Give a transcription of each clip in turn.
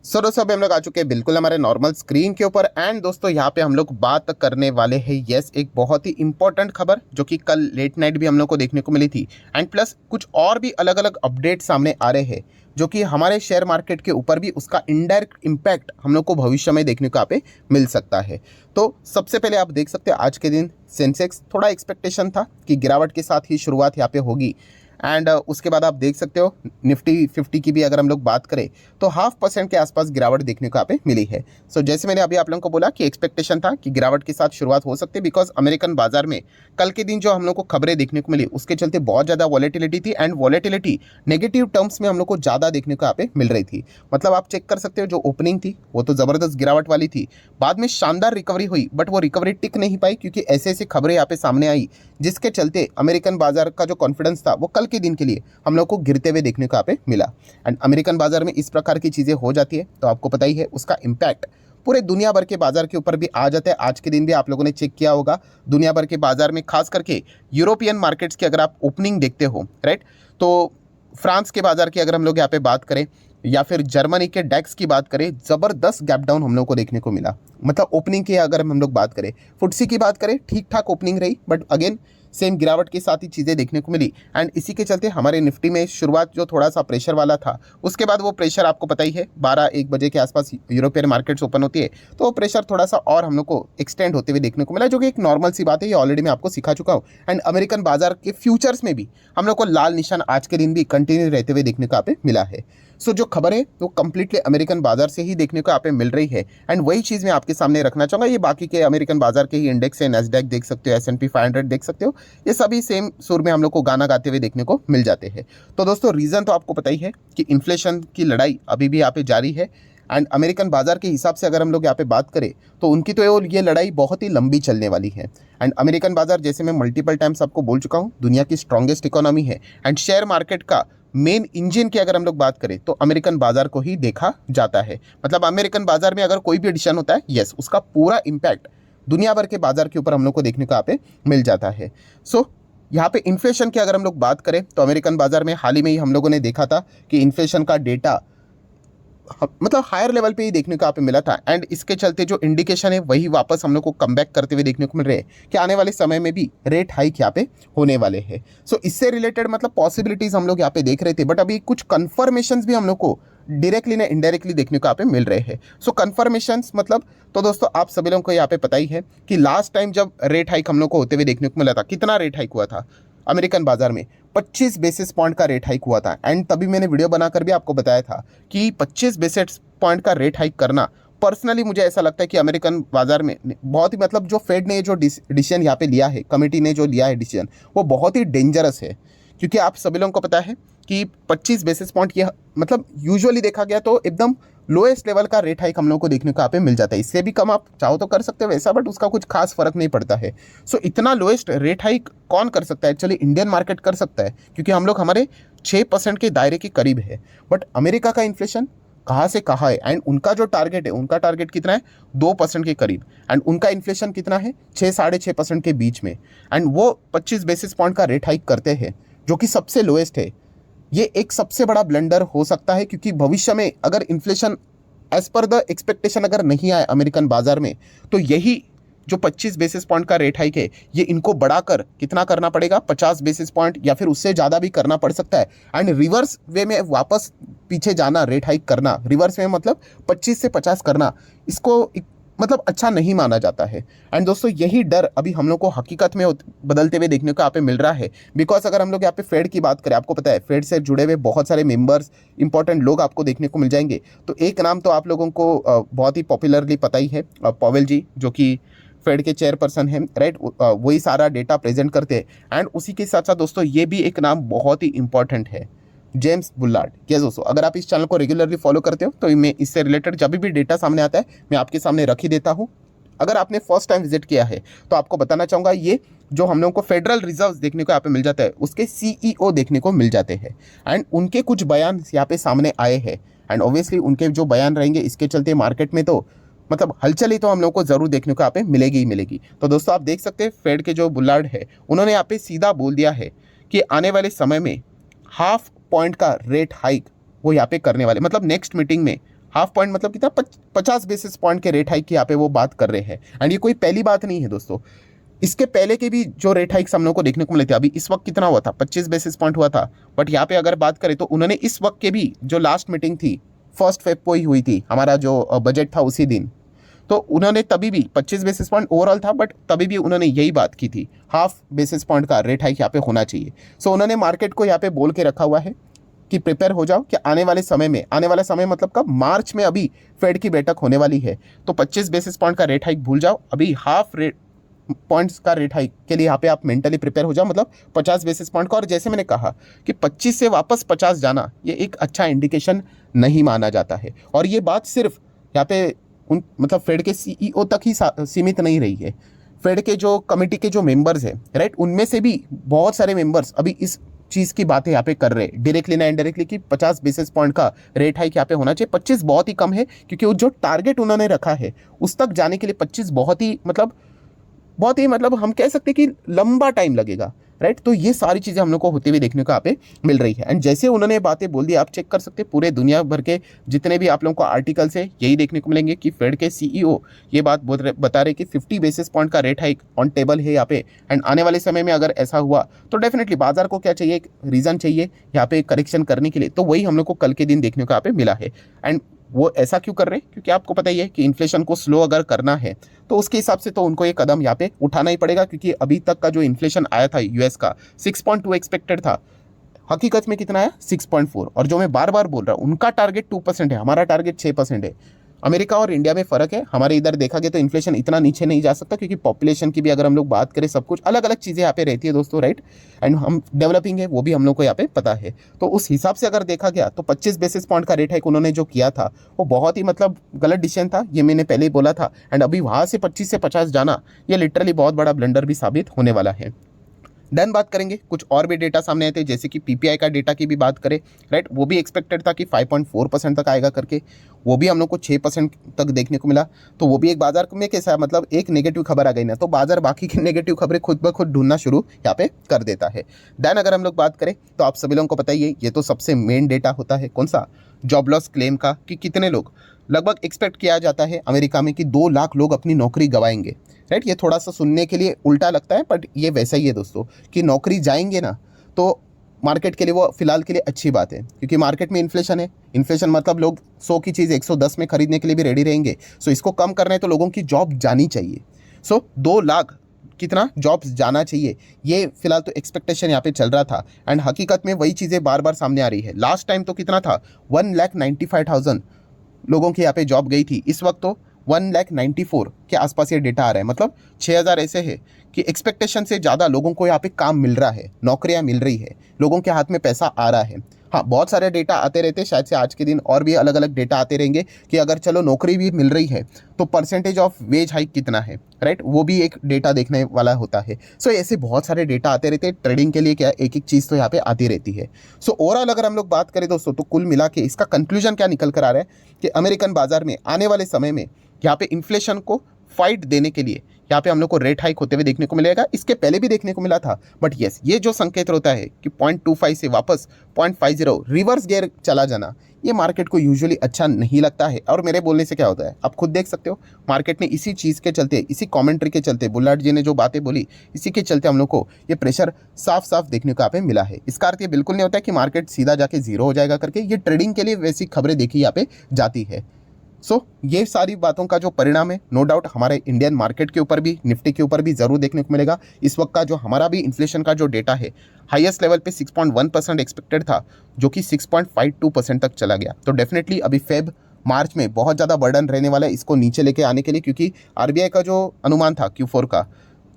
दोस्तों अभी हम लोग आ चुके हैं बिल्कुल हमारे नॉर्मल स्क्रीन के ऊपर। एंड दोस्तों यहाँ पे हम लोग बात करने वाले हैं एक बहुत ही इंपॉर्टेंट खबर जो कि कल लेट नाइट भी हम लोग को देखने को मिली थी। एंड प्लस कुछ और भी अलग अलग अपडेट सामने आ रहे हैं जो कि हमारे शेयर मार्केट के ऊपर भी उसका इनडायरेक्ट इम्पैक्ट हम लोग को भविष्य में देखने को यहाँ पे मिल सकता है। तो सबसे पहले आप देख सकते हैं आज के दिन सेंसेक्स थोड़ा एक्सपेक्टेशन था कि गिरावट के साथ ही शुरुआत यहाँ पे होगी। एंड उसके बाद आप देख सकते हो निफ्टी 50 की भी अगर हम लोग बात करें तो 0.5% के आसपास गिरावट देखने को यहाँ पे मिली है। जैसे मैंने अभी आप लोगों को बोला कि एक्सपेक्टेशन था कि गिरावट के साथ शुरुआत हो सकती है, बिकॉज अमेरिकन बाजार में कल के दिन जो हम लोग को खबरें देखने को मिली उसके चलते बहुत ज़्यादा वॉलेटिलिटी थी। एंड वॉलेटिलिटी नेगेटिव टर्म्स में हम लोग को ज़्यादा देखने को यहाँ पे मिल रही थी। मतलब आप चेक कर सकते हो जो ओपनिंग थी वो तो ज़बरदस्त गिरावट वाली थी, बाद में शानदार रिकवरी हुई, बट वो रिकवरी टिक नहीं पाई क्योंकि ऐसे ऐसे खबरें यहाँ पे सामने आई जिसके चलते अमेरिकन बाजार का जो कॉन्फिडेंस था वो कल के दिन के लिए हम लोग को गिरते हुए देखने को यहाँ पे मिला। एंड अमेरिकन बाजार में इस प्रकार की चीज़ें हो जाती है तो आपको पता ही है उसका इम्पैक्ट पूरे दुनिया भर के बाजार के ऊपर भी आ जाता है। आज के दिन भी आप लोगों ने चेक किया होगा दुनिया भर के बाजार में, खास करके यूरोपियन मार्केट्स की अगर आप ओपनिंग देखते हो राइट, तो फ्रांस के बाजार की अगर हम लोग यहाँ पे बात करें या फिर जर्मनी के डेक्स की बात करें, ज़बरदस्त गैप डाउन हम लोग को देखने को मिला। मतलब ओपनिंग की अगर हम लोग बात करें, फुटसी की बात करें ठीक ठाक ओपनिंग रही, बट अगेन सेम गिरावट के साथ ही चीज़ें देखने को मिली। एंड इसी के चलते हमारे निफ्टी में शुरुआत जो थोड़ा सा प्रेशर वाला था उसके बाद वो प्रेशर आपको पता ही है 12-1 बजे के आसपास यूरोपियन मार्केट्स ओपन होती है तो वो प्रेशर थोड़ा सा और हम लोग को एक्सटेंड होते हुए देखने को मिला, जो कि एक नॉर्मल सी बात है, ये ऑलरेडी मैं आपको सिखा चुका हूँ। एंड अमेरिकन बाजार के फ्यूचर्स में भी हम लोग को लाल निशान आज के दिन भी कंटिन्यू रहते हुए देखने को यहाँ पे मिला है। जो खबर है वो कंप्लीटली अमेरिकन बाजार से ही देखने को यहाँ पे मिल रही है। एंड वही चीज़ मैं आपके सामने रखना चाहूँगा। ये बाकी के अमेरिकन बाजार के ही इंडेक्स है, नैस्डैक देख सकते हो, S&P 500 देख सकते हो, ये सभी सेम सुर में हम लोग को गाना गाते हुए देखने को मिल जाते हैं। तो दोस्तों रीज़न तो आपको पता ही है कि इन्फ्लेशन की लड़ाई अभी भी यहाँ पे जारी है। एंड अमेरिकन बाजार के हिसाब से अगर हम लोग यहाँ पे बात करें तो उनकी तो ये लड़ाई बहुत ही लंबी चलने वाली है। एंड अमेरिकन बाजार जैसे मैं मल्टीपल टाइम्स आपको बोल चुका हूँ दुनिया की स्ट्रॉन्गेस्ट इकोनॉमी है। एंड शेयर मार्केट का मेन इंजन की अगर हम लोग बात करें तो अमेरिकन बाजार को ही देखा जाता है। मतलब अमेरिकन बाजार में अगर कोई भी एडिशन होता है, यस, उसका पूरा इम्पैक्ट दुनिया भर के बाजार के ऊपर हम लोग को देखने को यहाँ पे मिल जाता है। यहाँ पे इन्फ्लेशन की अगर हम लोग बात करें तो अमेरिकन बाजार में हाल ही में ही हम लोगों ने देखा था कि इन्फ्लेशन का डेटा मतलब हायर लेवल पे ही देखने को यहाँ पे मिला था। एंड इसके चलते जो इंडिकेशन है वही वापस हम लोग को कम बैक करते हुए देखने को मिल रहे हैं कि आने वाले समय में भी रेट हाइक यहाँ पे होने वाले हैं। इससे रिलेटेड मतलब पॉसिबिलिटीज हम लोग यहाँ पे देख रहे थे, बट अभी कुछ कन्फर्मेशंस भी हम लोग को डायरेक्टली ना इनडायरेक्टली देखने को यहाँ पे मिल रहे हैं। कन्फर्मेशंस मतलब तो दोस्तों आप सभी लोगों को यहाँ पे पता ही है कि लास्ट टाइम जब रेट हाइक हम लोग को होते हुए देखने को मिला था, कितना रेट हाइक हुआ था अमेरिकन बाजार में, 25 बेसिस पॉइंट का रेट हाइक हुआ था। एंड तभी मैंने वीडियो बनाकर भी आपको बताया था कि 25 बेसिस पॉइंट का रेट हाइक करना, पर्सनली मुझे ऐसा लगता है कि अमेरिकन बाजार में बहुत ही मतलब जो फेड ने जो डिसीजन यहाँ पे लिया है, कमेटी ने जो लिया है डिसीजन, वो बहुत ही डेंजरस है। क्योंकि आप सभी लोगों को पता है कि 25 बेसिस पॉइंट ये मतलब यूजुअली देखा गया तो एकदम लोएस्ट लेवल का रेट हाइक हम लोग को देखने को यहाँ पे मिल जाता है। इससे भी कम आप चाहो तो कर सकते हो वैसा, बट उसका कुछ खास फर्क नहीं पड़ता है। इतना लोएस्ट रेट हाइक कौन कर सकता है? एक्चुअली इंडियन मार्केट कर सकता है क्योंकि हम लोग हमारे 6% के दायरे के करीब है। बट अमेरिका का इन्फ्लेशन कहाँ से कहाँ है, एंड उनका जो टारगेट है, उनका टारगेट कितना है? 2% के करीब। एंड उनका इन्फ्लेशन कितना है? 6-6.5% के बीच में। एंड वो 25 बेसिस पॉइंट का रेट हाइक करते हैं जो कि सबसे लोएस्ट है। ये एक सबसे बड़ा ब्लंडर हो सकता है क्योंकि भविष्य में अगर inflation as per the expectation अगर नहीं आए अमेरिकन बाजार में तो यही जो 25 बेसिस पॉइंट का रेट हाइक है ये इनको बढ़ाकर कितना करना पड़ेगा? 50 बेसिस पॉइंट या फिर उससे ज़्यादा भी करना पड़ सकता है। एंड रिवर्स वे में वापस पीछे जाना, रेट हाइक करना, रिवर्स में मतलब 25 से 50 करना, इसको मतलब अच्छा नहीं माना जाता है। एंड दोस्तों यही डर अभी हम लोग को हकीकत में बदलते हुए देखने को यहाँ पे मिल रहा है। बिकॉज अगर हम लोग यहाँ पे फेड की बात करें, आपको पता है फेड से जुड़े हुए बहुत सारे मेंबर्स, इंपॉर्टेंट लोग आपको देखने को मिल जाएंगे। तो एक नाम तो आप लोगों को बहुत ही पॉपुलरली पता ही है, पॉवेल जी, जो कि फेड के चेयरपर्सन हैं, राइट, वही सारा डेटा प्रेजेंट करते हैं। एंड उसी के साथ साथ दोस्तों ये भी एक नाम बहुत ही इंपॉर्टेंट है, जेम्स बुलार्ड। यस दोस्तों, अगर आप इस चैनल को रेगुलरली फॉलो करते हो तो मैं इससे रिलेटेड जब भी डेटा सामने आता है मैं आपके सामने रख ही देता हूँ। अगर आपने फर्स्ट टाइम विजिट किया है तो आपको बताना चाहूँगा, ये जो हम लोगों को फेडरल रिजर्व देखने को यहाँ पे मिल जाता है उसके CEO देखने को मिल जाते हैं। एंड उनके कुछ बयान यहाँ पे सामने आए हैं। एंड ऑब्वियसली उनके जो बयान रहेंगे इसके चलते मार्केट में तो मतलब हलचल ही तो हम लोग को जरूर देखने को यहाँ पे मिलेगी ही मिलेगी। तो दोस्तों आप देख सकते हैं फेड के जो बुलार्ड है उन्होंने यहाँ पे सीधा बोल दिया है कि आने वाले समय में 0.5 पॉइंट का रेट हाइक वो यहाँ पे करने वाले, मतलब नेक्स्ट मीटिंग में हाफ पॉइंट मतलब कितना 50 बेसिस पॉइंट के रेट हाइक की यहाँ पे वो बात कर रहे हैं। एंड ये कोई पहली बात नहीं है दोस्तों, इसके पहले के भी जो रेट हाइक्स हम लोग को देखने को मिले थे, अभी इस वक्त कितना हुआ था, 25 बेसिस पॉइंट हुआ था। बट यहाँ पे अगर बात करें तो उन्होंने इस वक्त के भी जो लास्ट मीटिंग थी 1 फेब को ही हुई थी, हमारा जो बजट था उसी दिन, तो उन्होंने तभी भी 25 बेसिस पॉइंट ओवरऑल था, बट तभी भी उन्होंने यही बात की थी, हाफ बेसिस पॉइंट का रेट हाइक यहाँ पे होना चाहिए। सो उन्होंने मार्केट को यहाँ पे बोल के रखा हुआ है कि प्रिपेयर हो जाओ कि आने वाले समय में, आने वाला समय मतलब कब, मार्च में अभी फेड की बैठक होने वाली है, तो 25 बेसिस पॉइंट का रेट हाइक भूल जाओ, अभी हाफ रेट पॉइंट्स का रेट हाइक के लिए यहाँ पे आप मेंटली प्रिपेयर हो जाओ, मतलब 50 बेसिस पॉइंट का। और जैसे मैंने कहा कि 25 से वापस 50 जाना ये एक अच्छा इंडिकेशन नहीं माना जाता है। और ये बात सिर्फ यहाँ पे उन मतलब फेड के सीईओ तक ही सीमित नहीं रही है, फेड के जो कमेटी के जो मेंबर्स हैं, राइट, उनमें से भी बहुत सारे मेंबर्स अभी इस चीज़ की बातें यहाँ पे कर रहे हैं डायरेक्टली ना इनडायरेक्टली कि 50 बेसिस पॉइंट का रेट हाइक यहाँ पे होना चाहिए। 25 बहुत ही कम है, क्योंकि वो जो टारगेट उन्होंने रखा है उस तक जाने के लिए 25 बहुत ही मतलब हम कह सकते हैं कि लंबा टाइम लगेगा, राइट। तो ये सारी चीज़ें हम लोग को होती हुई देखने को यहाँ पे मिल रही है। एंड जैसे उन्होंने बातें बोल दी, आप चेक कर सकते हैं पूरे दुनिया भर के जितने भी आप लोगों को आर्टिकल्स है यही देखने को मिलेंगे कि फेड के सीईओ ये बात बता रहे कि 50 बेसिस पॉइंट का रेट हाइक ऑन टेबल है यहाँ पे। एंड आने वाले समय में अगर ऐसा हुआ तो डेफिनेटली बाजार को क्या चाहिए, एक रीज़न चाहिए यहाँ पे करेक्शन करने के लिए, तो वही हम लोग को कल के दिन देखने को यहाँ पे मिला है। एंड वो ऐसा क्यों कर रहे हैं, क्योंकि आपको पता ही है कि इन्फ्लेशन को स्लो अगर करना है तो उसके हिसाब से तो उनको ये कदम यहाँ पे उठाना ही पड़ेगा, क्योंकि अभी तक का जो इन्फ्लेशन आया था यूएस का 6.2 एक्सपेक्टेड था, हकीकत में कितना है 6.4। और जो मैं बार बार बोल रहा हूँ उनका टारगेट 2% है, हमारा टारगेट 6% है। अमेरिका और इंडिया में फ़र्क है, हमारे इधर देखा गया तो इन्फ्लेशन इतना नीचे नहीं जा सकता, क्योंकि पॉपुलेशन की भी अगर हम लोग बात करें, सब कुछ अलग अलग चीज़ें यहाँ पे रहती है दोस्तों, राइट। एंड हम डेवलपिंग है वो भी हम लोग को यहाँ पे पता है। तो उस हिसाब से अगर देखा गया तो 25 बेसिस पॉइंट का रेट हाइक उन्होंने जो किया था वो बहुत ही मतलब गलत डिसीजन था, ये मैंने पहले ही बोला था। एंड अभी वहाँ से 25 से 50 जाना ये लिटरली बहुत बड़ा ब्लंडर भी साबित होने वाला है। देन बात करेंगे कुछ और भी डेटा सामने आए थे, जैसे कि पीपीआई का डेटा की भी बात करें, राइट, वो भी एक्सपेक्टेड था कि 5.4% तक आएगा करके, वो भी हम लोग को 6% तक देखने को मिला। तो वो भी एक बाजार में कैसा है, मतलब एक नेगेटिव खबर आ गई ना तो बाजार बाकी की नेगेटिव खबरें खुद ब खुद ढूंढना शुरू यहाँ पे कर देता है। देन अगर हम लोग बात करें तो आप सभी लोगों को पता ही है, ये तो सबसे मेन डेटा होता है कौन सा, जॉब लॉस क्लेम का, कि कितने लोग, लगभग एक्सपेक्ट किया जाता है अमेरिका में कि 2 लाख लोग अपनी नौकरी गंवाएंगे, राइट। ये थोड़ा सा सुनने के लिए उल्टा लगता है, बट ये वैसा ही है दोस्तों कि नौकरी जाएंगे ना तो मार्केट के लिए वो फिलहाल के लिए अच्छी बात है, क्योंकि मार्केट में इन्फ्लेशन है, इन्फ्लेशन मतलब लोग 100 की चीज़ 110 में खरीदने के लिए भी रेडी रहेंगे। सो इसको कम करना है तो लोगों की जॉब जानी चाहिए। सो 2 लाख कितना जॉब्स जाना चाहिए, ये फिलहाल तो एक्सपेक्टेशन यहाँ पे चल रहा था। एंड हकीकत में वही चीज़ें बार बार सामने आ रही है। लास्ट टाइम तो कितना था, 1,95,000 लोगों की यहाँ पे जॉब गई थी, इस वक्त तो 1,94,000 के आसपास ये डेटा आ रहा है। मतलब 6,000 ऐसे है कि एक्सपेक्टेशन से ज़्यादा लोगों को यहाँ पे काम मिल रहा है, नौकरियाँ मिल रही है, लोगों के हाथ में पैसा आ रहा है। हाँ, बहुत सारे डेटा आते रहते हैं, शायद से आज के दिन और भी अलग अलग डेटा आते रहेंगे कि अगर चलो नौकरी भी मिल रही है तो परसेंटेज ऑफ वेज हाइक कितना है, राइट, वो भी एक डेटा देखने वाला होता है। सो ऐसे बहुत सारे डेटा आते रहते हैं, ट्रेडिंग के लिए क्या एक एक चीज़ तो यहाँ पे आती रहती है। सो ओवरऑल अगर हम लोग बात करें दोस्तों तो कुल मिला के इसका कंक्लूजन क्या निकल कर आ रहा है कि अमेरिकन बाजार में आने वाले समय में यहाँ पे इन्फ्लेशन को फाइट देने के लिए यहाँ पे हम लोग को रेट हाइक होते हुए देखने को मिलेगा। इसके पहले भी देखने को मिला था, बट यस, ये जो संकेत होता है कि 0.25 से वापस 0.50 रिवर्स गियर चला जाना, ये मार्केट को यूजुअली अच्छा नहीं लगता है। और मेरे बोलने से क्या होता है आप खुद देख सकते हो, मार्केट ने इसी चीज़ के चलते, इसी कमेंट्री के चलते, बुल्लार्ड जी ने जो बातें बोली इसी के चलते हम लोग को ये प्रेशर साफ साफ देखने को यहाँ पे मिला है। इसका अर्थ ये बिल्कुल नहीं होता है कि मार्केट सीधा जाके जीरो हो जाएगा करके, ये ट्रेडिंग के लिए वैसी खबरें देखी यहाँ पे जाती है। सो ये सारी बातों का जो परिणाम है नो डाउट हमारे इंडियन मार्केट के ऊपर भी, निफ्टी के ऊपर भी ज़रूर देखने को मिलेगा। इस वक्त का जो हमारा भी इन्फ्लेशन का जो डेटा है हाईएस्ट लेवल पे 6.1% एक्सपेक्टेड था, जो कि 6.52% तक चला गया। तो डेफिनेटली अभी फेब मार्च में बहुत ज़्यादा बर्डन रहने वाला है इसको नीचे लेके आने के लिए, क्योंकि आरबीआई का जो अनुमान था Q4 का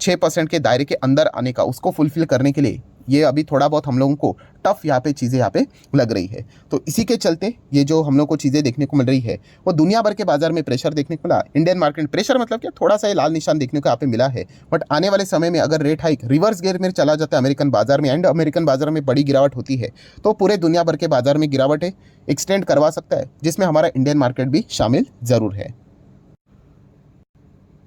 6% के दायरे के अंदर आने का, उसको फुलफिल करने के लिए ये अभी थोड़ा बहुत हम लोगों को टफ यहाँ पे चीज़ें यहाँ पे लग रही है। तो इसी के चलते ये जो हम लोग को चीज़ें देखने को मिल रही है वो दुनिया भर के बाजार में प्रेशर देखने को मिला। इंडियन मार्केट प्रेशर मतलब क्या, थोड़ा सा ये लाल निशान देखने को यहाँ पे मिला है। बट आने वाले समय में अगर रेट हाइक रिवर्स गियर में चला जाता है अमेरिकन बाजार में, एंड अमेरिकन बाजार में बड़ी गिरावट होती है, तो पूरे दुनिया भर के बाजार में गिरावट है एक्सटेंड करवा सकता है, जिसमें हमारा इंडियन मार्केट भी शामिल ज़रूर है।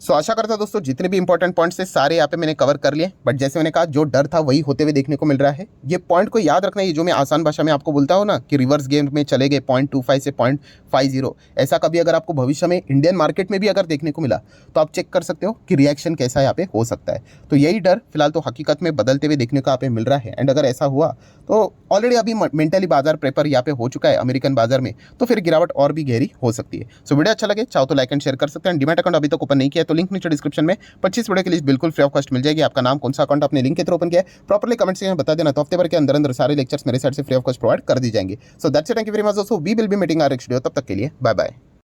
सो आशा करता दोस्तों जितने भी इंपॉर्टेंट पॉइंट्स थे सारे यहाँ पे मैंने कवर कर लिए, बट जैसे मैंने कहा जो डर था वही होते हुए देखने को मिल रहा है। ये पॉइंट को याद रखना, ये जो मैं आसान भाषा में आपको बोलता हूँ ना कि रिवर्स गेम में चले गए 0.25 से 0.50, ऐसा कभी अगर आपको भविष्य में इंडियन मार्केट में भी अगर देखने को मिला तो आप चेक कर सकते हो कि रिएक्शन कैसा यहाँ पे हो सकता है। तो यही डर फिलहाल तो हकीकत में बदलते हुए देखने को यहाँ पे मिल रहा है। एंड अगर ऐसा हुआ तो ऑलरेडी अभी मेंटली बाजार प्रेपर यहाँ पे हो चुका है अमेरिकन बाजार में, तो फिर गिरावट और भी गहरी हो सकती है। सो वीडियो अच्छा लगे चाहो तो लाइक एंड शेयर कर सकते हैं। डीमैट अकाउंट अभी तक ओपन नहीं किया तो लिंक नीचे डिस्क्रिप्शन में 25 वीडियो की लिस्ट बिल्कुल फ्री ऑफ कॉस्ट मिल जाएगी। आपका नाम कौन सा अकाउंट आपने लिंक के थ्रू ओपन किया है प्रॉपर्ली कमेंट सेक्शन में बता देना, तो हफ्ते भर के अंदर अंदर सारे लेक्चर्स मेरे साइड से फ्री ऑफ कॉस्ट प्रोवाइड कर दी जाएंगे। So that's it, thank you very much दोस्तों, we will be meeting our next video, तब तक के लिए बाय बाय।